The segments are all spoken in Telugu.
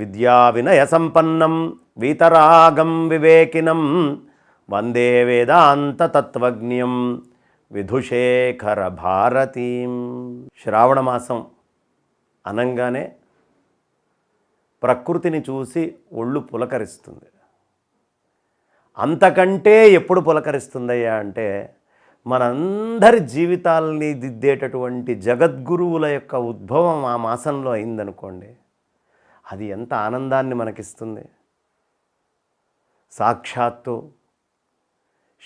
విద్యా వినయ సంపన్నం వీతరాగం వివేకినం వందే వేదాంత తత్వజ్ఞం విధుశేఖర భారతీం. శ్రావణ మాసం అనంగానే ప్రకృతిని చూసి ఒళ్ళు పులకరిస్తుంది. అంతకంటే ఎప్పుడు పులకరిస్తుందయ్యా అంటే మనందరి జీవితాలని దిద్దేటటువంటి జగద్గురువుల యొక్క ఉద్భవం ఆ మాసంలో అయిందనుకోండి, అది ఎంత ఆనందాన్ని మనకిస్తుంది. సాక్షాత్తు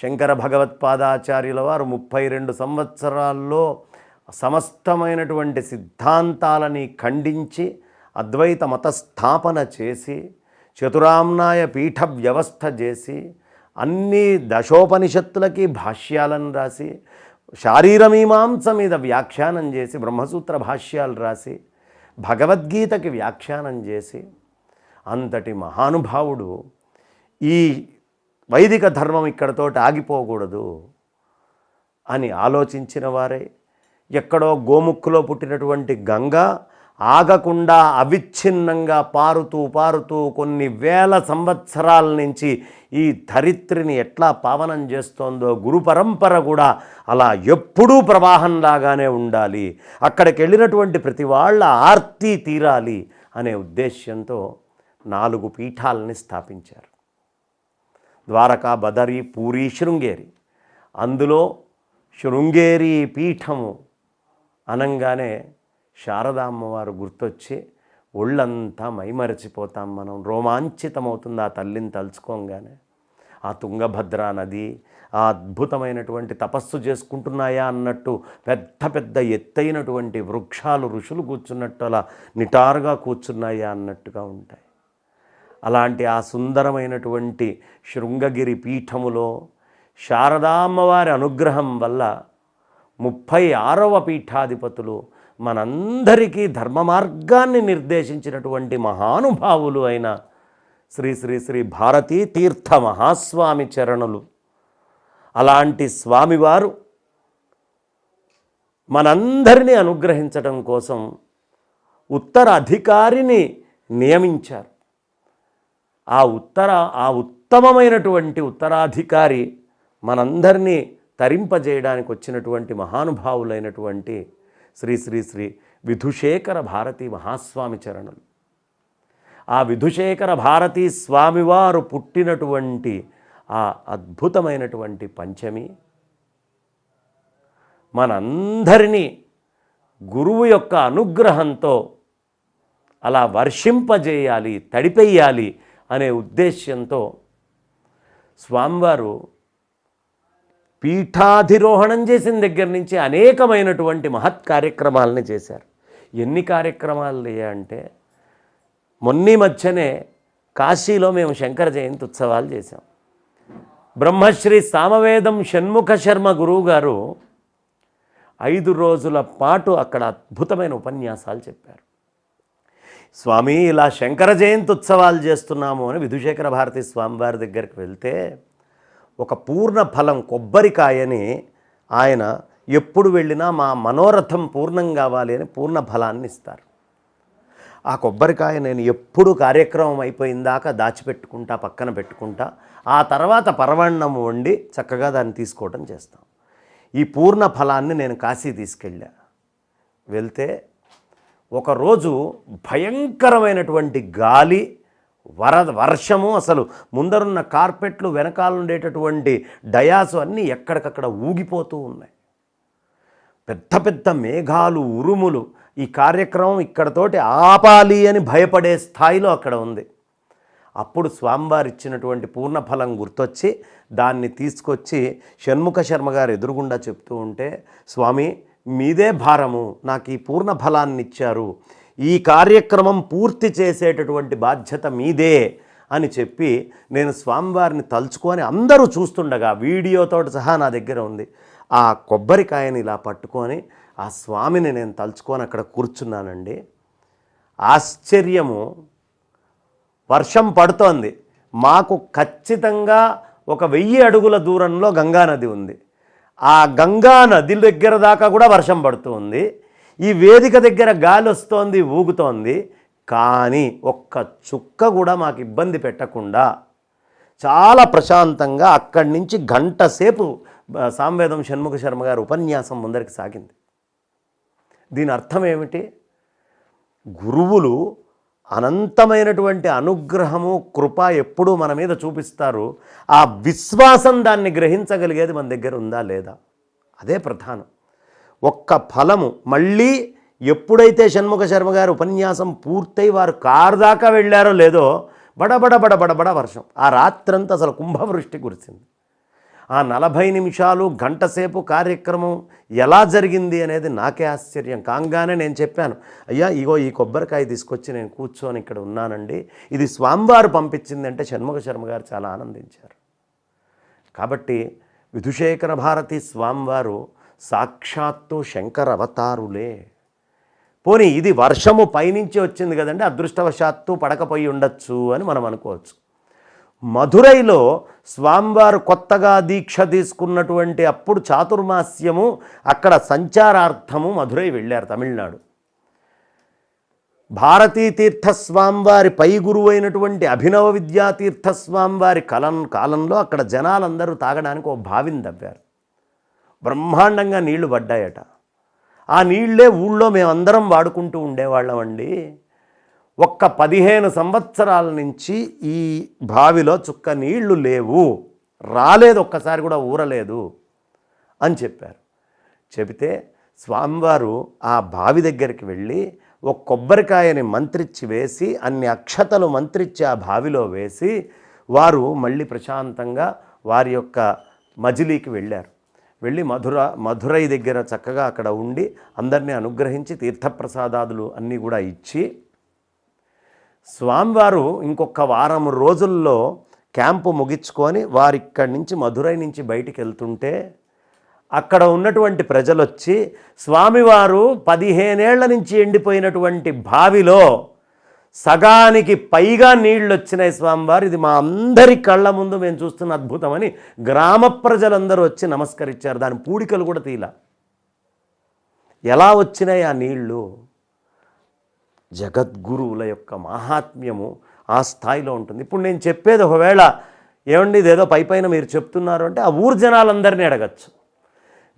శంకర భగవత్పాదాచార్యుల వారు 32 సంవత్సరాల్లో సమస్తమైనటువంటి సిద్ధాంతాలని ఖండించి అద్వైత మతస్థాపన చేసి చతురామ్నాయ పీఠ వ్యవస్థ చేసి అన్ని దశోపనిషత్తులకి భాష్యాలను రాసి శారీరమీమాంస మీద వ్యాఖ్యానం చేసి బ్రహ్మసూత్ర భాష్యాలు రాసి భగవద్గీతకి వ్యాఖ్యానం చేసి అంతటి మహానుభావుడు ఈ వైదిక ధర్మం ఇక్కడతోటి ఆగిపోకూడదు అని ఆలోచించిన వారే ఎక్కడో గోముక్కులో పుట్టినటువంటి గంగ ఆగకుండా అవిచ్ఛిన్నంగా పారుతూ కొన్ని వేల సంవత్సరాల నుంచి ఈ ధరిత్రిని ఎట్లా పావనం చేస్తోందో గురు పరంపర కూడా అలా ఎప్పుడూ ప్రవాహంలాగానే ఉండాలి, అక్కడికి వెళ్ళినటువంటి ప్రతి వాళ్ళ ఆర్తి తీరాలి అనే ఉద్దేశ్యంతో 4 పీఠాలని స్థాపించారు. ద్వారకా, బదరి, పూరి, శృంగేరి. అందులో శృంగేరి పీఠము అనంగానే శారదామ్మవారు గుర్తొచ్చి ఒళ్ళంతా మైమరచిపోతాం మనం, రోమాంచితమవుతుంది ఆ తల్లిని తలుచుకోగానే. ఆ తుంగభద్రా నది ఆ అద్భుతమైనటువంటి తపస్సు చేసుకుంటున్నాయా అన్నట్టు పెద్ద ఎత్తైనటువంటి వృక్షాలు ఋషులు కూర్చున్నట్టు అలా నిటారుగా కూర్చున్నాయా అన్నట్టుగా ఉంటాయి. అలాంటి ఆ సుందరమైనటువంటి శృంగగిరి పీఠములో శారదామ్మవారి అనుగ్రహం వల్ల 36వ పీఠాధిపతులు మనందరికీ ధర్మ మార్గాన్ని నిర్దేశించినటువంటి మహానుభావులు అయిన శ్రీ శ్రీ శ్రీ భారతీ తీర్థ మహాస్వామి చరణులు. అలాంటి స్వామివారు మనందరినీ అనుగ్రహించడం కోసం ఉత్తర అధికారిని నియమించారు. ఆ ఉత్తమమైనటువంటి ఉత్తరాధికారి మనందరినీ తరింపజేయడానికి వచ్చినటువంటి మహానుభావులైనటువంటి శ్రీ శ్రీ శ్రీ విధుశేఖర భారతీ మహాస్వామి చరణులు. ఆ విధుశేఖర భారతీ స్వామివారు పుట్టినటువంటి ఆ అద్భుతమైనటువంటి పంచమి మనందరినీ గురువు యొక్క అనుగ్రహంతో అలా వర్షింపజేయాలి, తడిపెయ్యాలి అనే ఉద్దేశ్యంతో స్వామివారు పీఠాధిరోహణం చేసిన దగ్గర నుంచి అనేకమైనటువంటి మహత్ కార్యక్రమాలని చేశారు. ఎన్ని కార్యక్రమాలు అంటే మొన్నీ మధ్యనే కాశీలో మేము శంకర జయంతి ఉత్సవాలు చేశాం. బ్రహ్మశ్రీ సామవేదం షణ్ముఖ శర్మ గురువు గారు 5 రోజుల పాటు అక్కడ అద్భుతమైన ఉపన్యాసాలు చెప్పారు. స్వామి ఇలా శంకర జయంతి ఉత్సవాలు చేస్తున్నాము అని విధుశేఖర భారతీ స్వామివారి దగ్గరికి వెళ్తే ఒక పూర్ణ ఫలం కొబ్బరికాయని ఆయన ఎప్పుడు వెళ్ళినా మా మనోరథం పూర్ణం కావాలి అని పూర్ణ ఫలాన్ని ఇస్తారు. ఆ కొబ్బరికాయ నేను ఎప్పుడు కార్యక్రమం అయిపోయిందాకా దాచిపెట్టుకుంటా, పక్కన పెట్టుకుంటా. ఆ తర్వాత పరమాన్నం వండి చక్కగా దాన్ని తీసుకోవడం చేస్తాం. ఈ పూర్ణ ఫలాన్ని నేను కాశీ తీసుకెళ్ళా. వెళ్తే ఒకరోజు భయంకరమైనటువంటి గాలి, వర్షము, అసలు ముందరున్న కార్పెట్లు, వెనకాల ఉండేటటువంటి డయాసు అన్నీ ఎక్కడికక్కడ ఊగిపోతూ ఉన్నాయి. పెద్ద మేఘాలు, ఉరుములు. ఈ కార్యక్రమం ఇక్కడతోటి ఆపాలి అని భయపడే స్థాయిలో అక్కడ ఉంది. అప్పుడు స్వామివారు ఇచ్చినటువంటి పూర్ణఫలం గుర్తొచ్చి దాన్ని తీసుకొచ్చి షణ్ముఖ శర్మ గారు ఎదురుగుండా చెప్తూ ఉంటే, స్వామి మీదే భారము, నాకు ఈ పూర్ణ ఫలాన్ని ఇచ్చారు, ఈ కార్యక్రమం పూర్తి చేసేటటువంటి బాధ్యత మీదే అని చెప్పి నేను స్వామివారిని తలుచుకొని అందరూ చూస్తుండగా వీడియోతో సహా నా దగ్గర ఉంది. ఆ కొబ్బరికాయని ఇలా పట్టుకొని ఆ స్వామిని నేను తలుచుకొని అక్కడ కూర్చున్నానండి. ఆశ్చర్యము, వర్షం పడుతోంది. మాకు ఖచ్చితంగా 1000 అడుగుల దూరంలో గంగానది ఉంది. ఆ గంగా నది దగ్గర దాకా కూడా వర్షం పడుతూ ఉంది. ఈ వేదిక దగ్గర గాలి వస్తోంది, ఊగుతోంది. కానీ ఒక్క చుక్క కూడా మాకు ఇబ్బంది పెట్టకుండా చాలా ప్రశాంతంగా అక్కడి నుంచి గంట సేపు సామవేదం షణ్ముఖ శర్మ గారు ఉపన్యాసం ముందరికి సాగింది. దీని అర్థం ఏమిటి? గురువులు అనంతమైనటువంటి అనుగ్రహము కృప ఎప్పుడూ మన మీద చూపిస్తారు. ఆ విశ్వాసం దాన్ని గ్రహించగలిగేది మన దగ్గర ఉందా లేదా, అదే ప్రధానం. ఒక్క ఫలము మళ్ళీ ఎప్పుడైతే షణ్ముఖ శర్మ గారు ఉపన్యాసం పూర్తయి వారు కారు దాకా వెళ్ళారో లేదో బడబడ వర్షం. ఆ రాత్రంతా అసలు కుంభవృష్టి కురిసింది. ఆ 40 నిమిషాలు గంట సేపు కార్యక్రమం ఎలా జరిగింది అనేది నాకే ఆశ్చర్యం. కాగానే నేను చెప్పాను, అయ్యా ఇగో ఈ కొబ్బరికాయ తీసుకొచ్చి నేను కూర్చొని ఇక్కడ ఉన్నానండి, ఇది స్వామివారు పంపించింది అంటే షణ్ముఖ శర్మ గారు చాలా ఆనందించారు. కాబట్టి విధుశేఖర భారతి స్వామివారు సాక్షాత్తు శంకర అవతారులే. పోనీ ఇది వర్షము పైనుంచి వచ్చింది కదండి, అదృష్టవశాత్తు పడకపోయి ఉండొచ్చు అని మనం అనుకోవచ్చు. మధురైలో స్వామివారు కొత్తగా దీక్ష తీసుకున్నటువంటి అప్పుడు చాతుర్మాస్యము అక్కడ సంచారార్థము మధురై వెళ్ళారు, తమిళనాడు. భారతీ తీర్థస్వామివారి పై గురువు అయినటువంటి అభినవ విద్యాతీర్థస్వామివారి కాలంలో అక్కడ జనాలందరూ తాగడానికి ఒక బావిని తవ్వారు. బ్రహ్మాండంగా నీళ్లు పడ్డాయట. ఆ నీళ్లే ఊళ్ళో మేమందరం వాడుకుంటూ ఉండేవాళ్ళమండి. ఒక్క 15 సంవత్సరాల నుంచి ఈ బావిలో చుక్క నీళ్లు లేవు, రాలేదు, ఒక్కసారి కూడా ఊరలేదు అని చెప్పారు. చెబితే స్వామివారు ఆ బావి దగ్గరికి వెళ్ళి ఒక కొబ్బరికాయని మంత్రిచ్చి వేసి అన్ని అక్షతలు మంత్రిచ్చి ఆ బావిలో వేసి వారు మళ్ళీ ప్రశాంతంగా వారి యొక్క మజిలీకి వెళ్ళారు. వెళ్ళి మధురై దగ్గర చక్కగా అక్కడ ఉండి అందరినీ అనుగ్రహించి తీర్థప్రసాదాదులు అన్నీ కూడా ఇచ్చి స్వామివారు ఇంకొక వారం రోజుల్లో క్యాంపు ముగించుకొని వారు ఇక్కడి నుంచి మధురై నుంచి బయటికి వెళ్తుంటే అక్కడ ఉన్నటువంటి ప్రజలు వచ్చి స్వామివారు 15 ఏళ్ల నుంచి ఎండిపోయినటువంటి బావిలో సగానికి పైగా నీళ్ళు వచ్చినాయి స్వామివారు, ఇది మా అందరి కళ్ళ ముందు మేము చూస్తున్న అద్భుతమని గ్రామ ప్రజలందరూ వచ్చి నమస్కరించారు. దాని పూడికలు కూడా తీల. ఎలా వచ్చినాయి ఆ నీళ్లు? జగద్గురువుల యొక్క మహాత్మ్యము ఆ స్థాయిలో ఉంటుంది. ఇప్పుడు నేను చెప్పేది ఒకవేళ ఏమండి ఇదేదో పైపైన మీరు చెప్తున్నారు అంటే ఆ ఊరు జనాలందరినీ అడగచ్చు.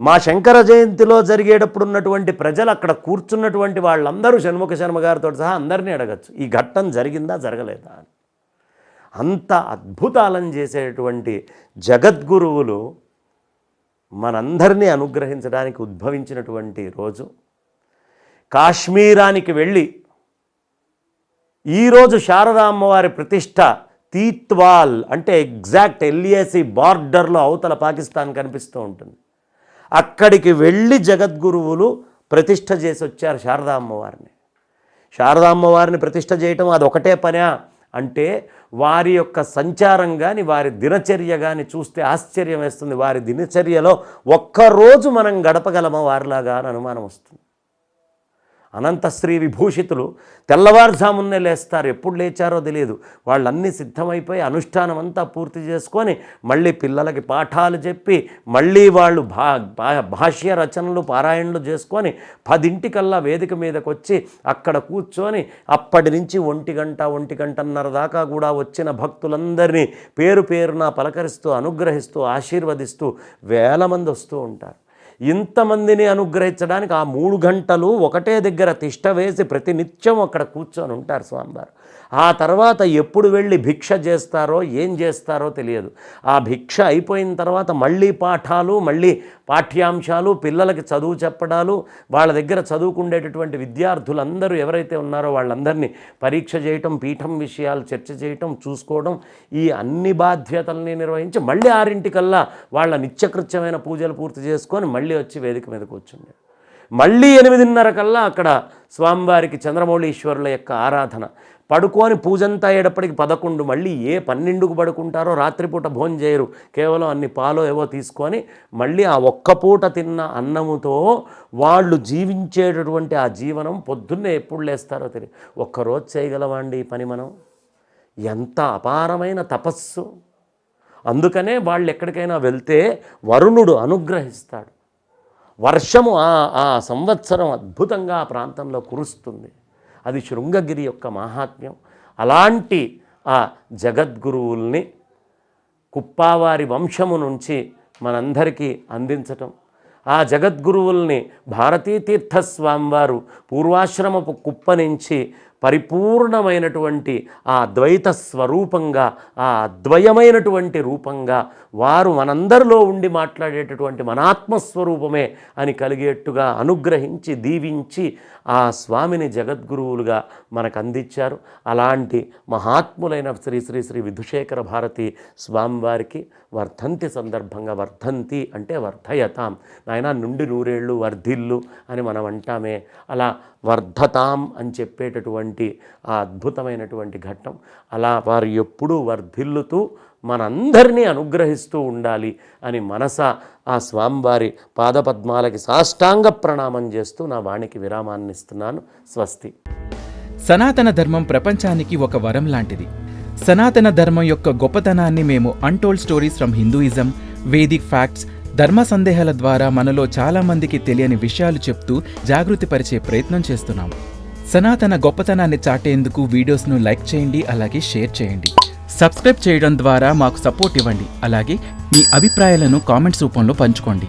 మా శంకర జయంతిలో జరిగేటప్పుడు ఉన్నటువంటి ప్రజలు అక్కడ కూర్చున్నటువంటి వాళ్ళందరూ షణ్ముఖ శర్మ గారితో సహా అందరినీ అడగచ్చు, ఈ ఘట్టం జరిగిందా జరగలేదా అని. అంత అద్భుతాలను చేసేటువంటి జగద్గురువులు మనందరినీ అనుగ్రహించడానికి ఉద్భవించినటువంటి రోజు. కాశ్మీరానికి వెళ్ళి ఈరోజు శారదా అమ్మవారి ప్రతిష్ట తీత్వాల్ అంటే ఎగ్జాక్ట్ ఎల్ఏసి బార్డర్లో అవతల పాకిస్తాన్ కనిపిస్తూ ఉంటుంది. అక్కడికి వెళ్ళి జగద్గురువులు ప్రతిష్ట చేసి వచ్చారు శారదా అమ్మవారిని. శారదా అమ్మవారిని ప్రతిష్ట చేయటం అది ఒకటే పనా అంటే వారి యొక్క సంచారం కానీ వారి దినచర్య కానీ చూస్తే ఆశ్చర్యం వేస్తుంది. వారి దినచర్యలో ఒక్కరోజు మనం గడపగలమా వారిలాగా అని అనుమానం వస్తుంది. అనంత శ్రీ విభూషితులు తెల్లవారుజామున్నే లేస్తారు, ఎప్పుడు లేచారో తెలియదు. వాళ్ళన్నీ సిద్ధమైపోయి అనుష్ఠానం అంతా పూర్తి చేసుకొని మళ్ళీ పిల్లలకి పాఠాలు చెప్పి మళ్ళీ వాళ్ళు భాష్య రచనలు పారాయణలు చేసుకొని 10 వేదిక మీదకి వచ్చి అక్కడ కూర్చొని అప్పటి నుంచి 1-1:30 దాకా కూడా వచ్చిన భక్తులందరినీ పేరు పేరున పలకరిస్తూ అనుగ్రహిస్తూ ఆశీర్వదిస్తూ వేల మంది వస్తూ ఉంటారు. ఇంతమందిని అనుగ్రహించడానికి ఆ 3 గంటలు ఒకటే దగ్గర తిష్ట వేసి ప్రతినిత్యం అక్కడ కూర్చొని ఉంటారు స్వామివారు. ఆ తర్వాత ఎప్పుడు వెళ్ళి భిక్ష చేస్తారో ఏం చేస్తారో తెలియదు. ఆ భిక్ష అయిపోయిన తర్వాత మళ్ళీ పాఠాలు, మళ్ళీ పాఠ్యాంశాలు, పిల్లలకి చదువు చెప్పడాలు, వాళ్ళ దగ్గర చదువుకుండేటటువంటి విద్యార్థులందరూ ఎవరైతే ఉన్నారో వాళ్ళందరినీ పరీక్ష చేయటం, పీఠం విషయాలు చర్చ చేయటం, చూసుకోవడం, ఈ అన్ని బాధ్యతల్ని నిర్వహించి మళ్ళీ 6 వాళ్ళ నిత్యకృత్యమైన పూజలు పూర్తి చేసుకొని మళ్ళీ వచ్చి వేదిక మీద కూర్చుండే. మళ్ళీ 8:30 అక్కడ స్వామివారికి చంద్రమౌళీశ్వరుల యొక్క ఆరాధన. పడుకొని పూజంతా అయ్యేటప్పటికి 11, మళ్ళీ 12కు పడుకుంటారో, రాత్రిపూట భోజనం చేయరు, కేవలం అన్ని పాలో ఏవో తీసుకొని మళ్ళీ ఆ ఒక్క పూట తిన్న అన్నముతో వాళ్ళు జీవించేటటువంటి ఆ జీవనం పొద్దున్నే ఎప్పుడు లేస్తారో తెలియదు. ఒక్కరోజు చేయగలమండి ఈ పని మనం? ఎంత అపారమైన తపస్సు! అందుకనే వాళ్ళు ఎక్కడికైనా వెళ్తే వరుణుడు అనుగ్రహిస్తాడు. వర్షము ఆ సంవత్సరం అద్భుతంగా ఆ ప్రాంతంలో కురుస్తుంది. అది శృంగగిరి యొక్క మహాత్మ్యం. అలాంటి ఆ జగద్గురువుల్ని కుప్పావారి వంశము నుంచి మనందరికీ అందించటం, ఆ జగద్గురువుల్ని భారతీతీర్థస్వామివారు పూర్వాశ్రమపు కుప్ప నుంచి పరిపూర్ణమైనటువంటి ఆ అద్వైత స్వరూపంగా, ఆ అద్వయమైనటువంటి రూపంగా వారు మనందరిలో ఉండి మాట్లాడేటటువంటి మనాత్మస్వరూపమే అని కలిగేట్టుగా అనుగ్రహించి దీవించి ఆ స్వామిని జగద్గురువులుగా మనకు అందించారు. అలాంటి మహాత్ములైన శ్రీ శ్రీ శ్రీ విధుశేఖర భారతి స్వామివారికి వర్ధంతి సందర్భంగా, వర్ధంతి అంటే వర్ధయతాం, నాయన నుండి నూరేళ్ళు వర్ధిల్లు అని మనం అంటామే, అలా వర్ధతాం అని చెప్పేటటువంటి ఆ అద్భుతమైనటువంటి ఘట్టం. అలా వారు ఎప్పుడూ వర్ధిల్లుతూ మనందరినీ అనుగ్రహిస్తూ ఉండాలి అని మనస ఆ స్వామివారి పాదపద్మాలకి సాష్టాంగ ప్రణామం చేస్తూ నా వాణికి విరామాన్ని ఇస్తున్నాను. స్వస్తి. సనాతన ధర్మం ప్రపంచానికి ఒక వరం లాంటిది. సనాతన ధర్మం యొక్క గొప్పతనాన్ని మేము untold stories from Hinduism, Vedic facts, ధర్మ సందేహాల ద్వారా మనలో చాలా మందికి తెలియని విషయాలు చెప్తూ జాగృతి పరిచే ప్రయత్నం చేస్తున్నాం. సనాతన గొప్పతనాన్ని చాటేందుకు వీడియోస్ను లైక్ చేయండి, అలాగే షేర్ చేయండి. సబ్స్క్రైబ్ చేయడం ద్వారా మాకు సపోర్ట్ ఇవ్వండి. అలాగే మీ అభిప్రాయాలను కామెంట్స్ రూపంలో పంచుకోండి.